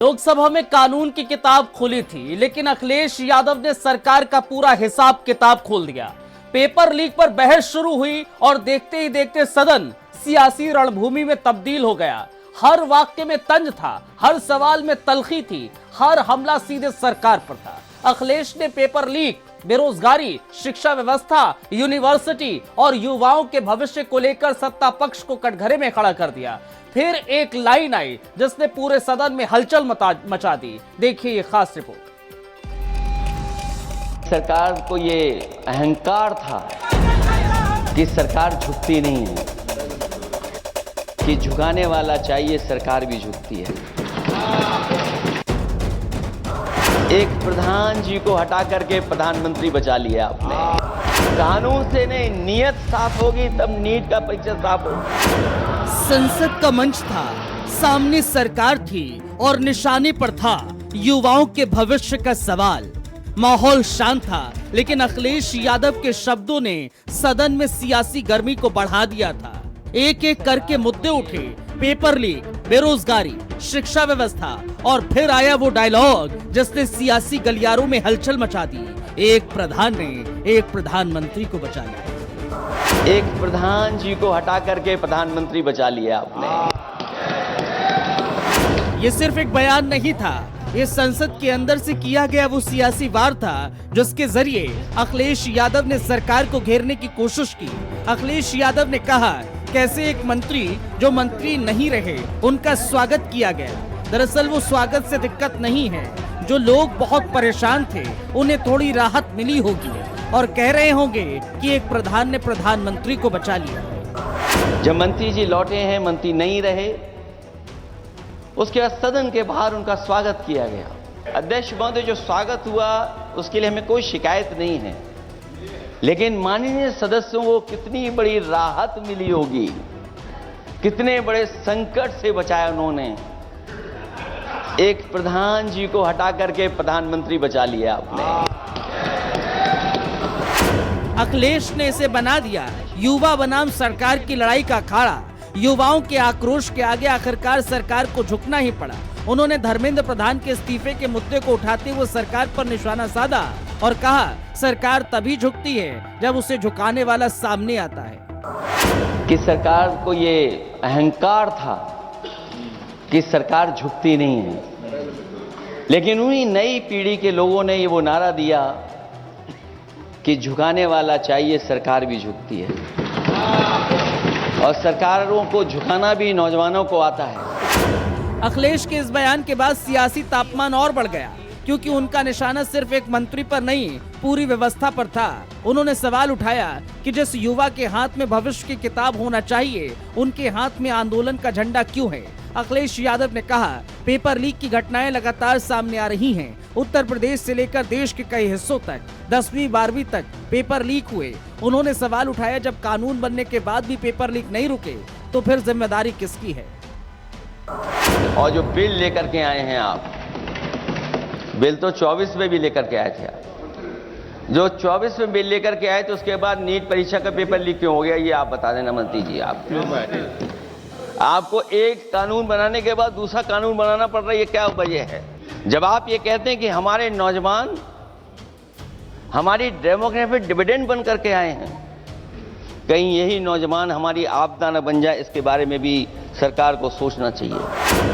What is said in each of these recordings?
लोकसभा में कानून की किताब खुली थी, लेकिन अखिलेश यादव ने सरकार का पूरा हिसाब किताब खोल दिया। पेपर लीक पर बहस शुरू हुई और देखते ही देखते सदन सियासी रणभूमि में तब्दील हो गया। हर वाक्य में तंज था, हर सवाल में तलखी थी, हर हमला सीधे सरकार पर था। अखिलेश ने पेपर लीक, बेरोजगारी, शिक्षा व्यवस्था, यूनिवर्सिटी और युवाओं के भविष्य को लेकर सत्ता पक्ष को कटघरे में खड़ा कर दिया। फिर एक लाइन आई जिसने पूरे सदन में हलचल मचा दी। देखिए ये खास रिपोर्ट। सरकार को ये अहंकार था कि सरकार झुकती नहीं है, कि झुकाने वाला चाहिए, सरकार भी झुकती है। एक प्रधान जी को हटा करके प्रधानमंत्री बचा लिया आपने। कानून से नहीं, नीयत साफ होगी तब नीट का परीक्षा साफ होगा। संसद का मंच था, सामने सरकार थी और निशाने पर था युवाओं के भविष्य का सवाल। माहौल शांत था, लेकिन अखिलेश यादव के शब्दों ने सदन में सियासी गर्मी को बढ़ा दिया था। एक एक करके मुद्दे उठे, पेपर लीक, बेरोजगारी, शिक्षा व्यवस्था, और फिर आया वो डायलॉग जिसने सियासी गलियारों में हलचल मचा दी। एक प्रधान ने एक प्रधानमंत्री को बचा लिया। एक प्रधान जी को हटा करके प्रधानमंत्री बचा लिया आपने। ये सिर्फ एक बयान नहीं था, ये संसद के अंदर से किया गया वो सियासी वार था जिसके जरिए अखिलेश यादव ने सरकार को घेरने की कोशिश की। अखिलेश यादव ने कहा कैसे एक मंत्री जो मंत्री नहीं रहे उनका स्वागत किया गया। दरअसल वो स्वागत से दिक्कत नहीं है, जो लोग बहुत परेशान थे उन्हें थोड़ी राहत मिली होगी और कह रहे होंगे कि एक प्रधान ने प्रधानमंत्री को बचा लिया। जब मंत्री जी लौटे हैं, मंत्री नहीं रहे, उसके बाद सदन के बाहर उनका स्वागत किया गया। अध्यक्ष महोदय, जो स्वागत हुआ उसके लिए हमें कोई शिकायत नहीं है, लेकिन माननीय सदस्यों को कितनी बड़ी राहत मिली होगी, कितने बड़े संकट से बचाया उन्होंने। एक प्रधान जी को हटा करके प्रधानमंत्री बचा लिया आपने। अखिलेश ने इसे बना दिया युवा बनाम सरकार की लड़ाई का अखाड़ा। युवाओं के आक्रोश के आगे आखिरकार सरकार को झुकना ही पड़ा। उन्होंने धर्मेंद्र प्रधान के इस्तीफे के मुद्दे को उठाते हुए सरकार पर निशाना साधा और कहा सरकार तभी झुकती है जब उसे झुकाने वाला सामने आता है। कि सरकार को ये अहंकार था कि सरकार झुकती नहीं है, लेकिन उन्हीं नई पीढ़ी के लोगों ने ये वो नारा दिया कि झुकाने वाला चाहिए, सरकार भी झुकती है। और सरकारों को झुकाना भी नौजवानों को आता है। अखिलेश के इस बयान के बाद सियासी तापमान और बढ़ गया, क्योंकि उनका निशाना सिर्फ एक मंत्री पर नहीं पूरी व्यवस्था पर था। उन्होंने सवाल उठाया कि जिस युवा के हाथ में भविष्य की किताब होना चाहिए, उनके हाथ में आंदोलन का झंडा क्यों है। अखिलेश यादव ने कहा पेपर लीक की घटनाएं लगातार सामने आ रही हैं। उत्तर प्रदेश से लेकर देश के कई हिस्सों तक 10वीं 12वीं तक पेपर लीक हुए। उन्होंने सवाल उठाया जब कानून बनने के बाद भी पेपर लीक नहीं रुके तो फिर जिम्मेदारी किसकी है। और जो बिल लेकर के आए हैं आप, बिल तो 24 में भी लेकर के आए थे आप। जो 24 में बिल लेकर के आए थे उसके बाद नीट परीक्षा का पेपर लीक क्यों हो गया, ये आप बता देना मंत्री जी। आपको एक कानून बनाने के बाद दूसरा कानून बनाना पड़ रहा है, ये क्या वजह है? जब आप ये कहते हैं कि हमारे नौजवान हमारी डेमोग्राफिक डिविडेंड बन करके आए हैं, कहीं यही नौजवान हमारी आपदा न बन जाए, इसके बारे में भी सरकार को सोचना चाहिए।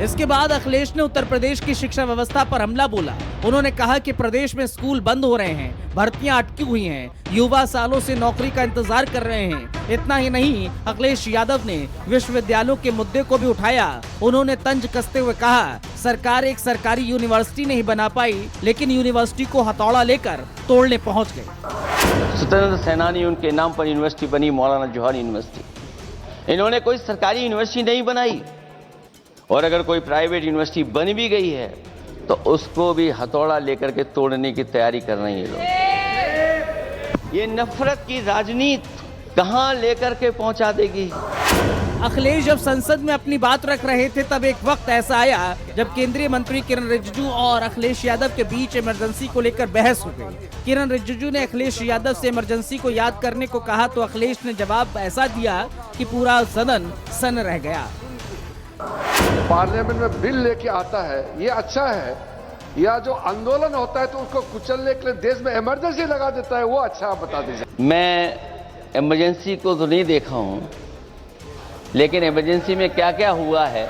इसके बाद अखिलेश ने उत्तर प्रदेश की शिक्षा व्यवस्था पर हमला बोला। उन्होंने कहा कि प्रदेश में स्कूल बंद हो रहे हैं, भर्तियां अटकी हुई हैं, युवा सालों से नौकरी का इंतजार कर रहे हैं। इतना ही नहीं, अखिलेश यादव ने विश्वविद्यालयों के मुद्दे को भी उठाया। उन्होंने तंज कसते हुए कहा सरकार एक सरकारी यूनिवर्सिटी नहीं बना पाई, लेकिन यूनिवर्सिटी को हथौड़ा लेकर तोड़ने पहुँच गए। स्वतंत्र सेनानी उनके नाम पर यूनिवर्सिटी बनी, मौलाना जौहर यूनिवर्सिटी। इन्होंने कोई सरकारी यूनिवर्सिटी नहीं बनाई, और अगर कोई प्राइवेट यूनिवर्सिटी बन भी गई है तो उसको भी हथौड़ा लेकर के तोड़ने की तैयारी कर रहे हैं लोग। ये नफरत की राजनीति कहां लेकर के पहुंचा देगी। अखिलेश जब संसद में अपनी बात रख रहे थे तब एक वक्त ऐसा आया जब केंद्रीय मंत्री किरण रिजिजू और अखिलेश यादव के बीच इमरजेंसी को लेकर बहस हो गई। किरण रिजिजू ने अखिलेश यादव से इमरजेंसी को याद करने को कहा तो अखिलेश ने जवाब ऐसा दिया कि पूरा सदन सन्न रह गया। पार्लियामेंट में बिल लेके आता है, ये अच्छा है, या जो आंदोलन होता है तो उसको कुचलने के लिए देश में इमरजेंसी लगा देता है, वो अच्छा आप बता दीजिए। मैं इमरजेंसी को तो नहीं देखा हूं, लेकिन इमरजेंसी में क्या क्या हुआ है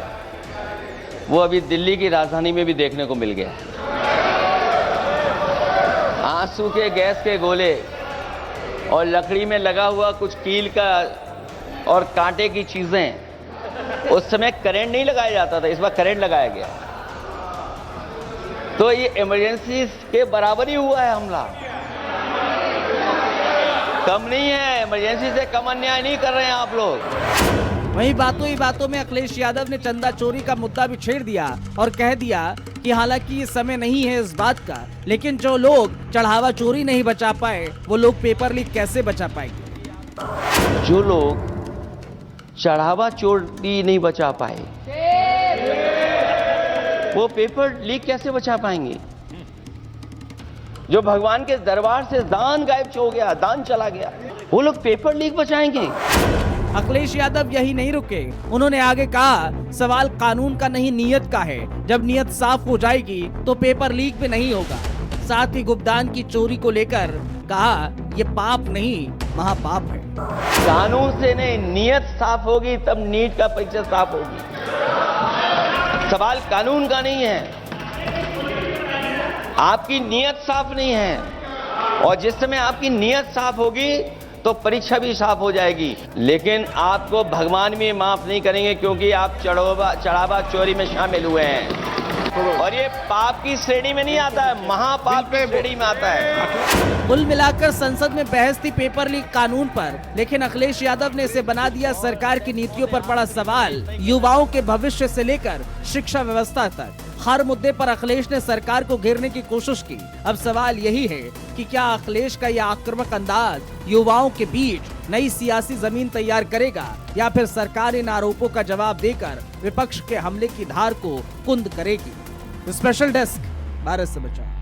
वो अभी दिल्ली की राजधानी में भी देखने को मिल गया। आंसू के गैस के गोले और लकड़ी में लगा हुआ कुछ कील का और कांटे की चीजें, उस समय करंट नहीं लगाया जाता था, इस बार करंट लगाया गया। तो ये इमरजेंसी के बराबर ही हुआ है हमला, कम नहीं है। इमरजेंसी से कम अन्याय नहीं कर रहे हैं आप लोग। वहीं बातों ही बातों में अखिलेश यादव ने चंदा चोरी का मुद्दा भी छेड़ दिया और कह दिया कि हालांकि ये समय नहीं है इस बात का, लेकिन जो लोग चढ़ावा चोरी नहीं बचा पाए वो लोग पेपर लीक कैसे बचा पाएंगे। जो लोग चढ़ावा चोरी नहीं बचा पाए वो पेपर लीक कैसे बचा पाएंगे। जो भगवान के दरबार से दान गायब हो गया, दान चला गया, वो लोग पेपर लीक बचाएंगे। अखिलेश यादव यही नहीं रुके, उन्होंने आगे कहा सवाल कानून का नहीं नीयत का है। जब नीयत साफ हो जाएगी तो पेपर लीक भी नहीं होगा। साथ ही गुप्तदान की चोरी को लेकर कहा ये पाप नहीं महापाप है। कानून से नहीं, नीयत साफ होगी तब नीट का परीक्षा साफ होगी। सवाल कानून का नहीं है, आपकी नीयत साफ नहीं है, और जिस समय आपकी नीयत साफ होगी तो परीक्षा भी साफ हो जाएगी। लेकिन आपको भगवान भी माफ नहीं करेंगे, क्योंकि आप चढ़ावा चोरी में शामिल हुए हैं, और ये पाप की श्रेणी में नहीं आता है, महापाप की श्रेणी में आता है। कुल मिलाकर संसद में बहस थी पेपर लीक कानून पर, लेकिन अखिलेश यादव ने इसे बना दिया सरकार की नीतियों पर पड़ा सवाल। युवाओं के भविष्य से लेकर शिक्षा व्यवस्था तक हर मुद्दे पर अखिलेश ने सरकार को घेरने की कोशिश की। अब सवाल यही है कि क्या अखिलेश का यह आक्रामक अंदाज युवाओं के बीच नई सियासी जमीन तैयार करेगा, या फिर सरकार इन आरोपों का जवाब देकर विपक्ष के हमले की धार को कुंद करेगी। स्पेशल डेस्क, भारत समाचार।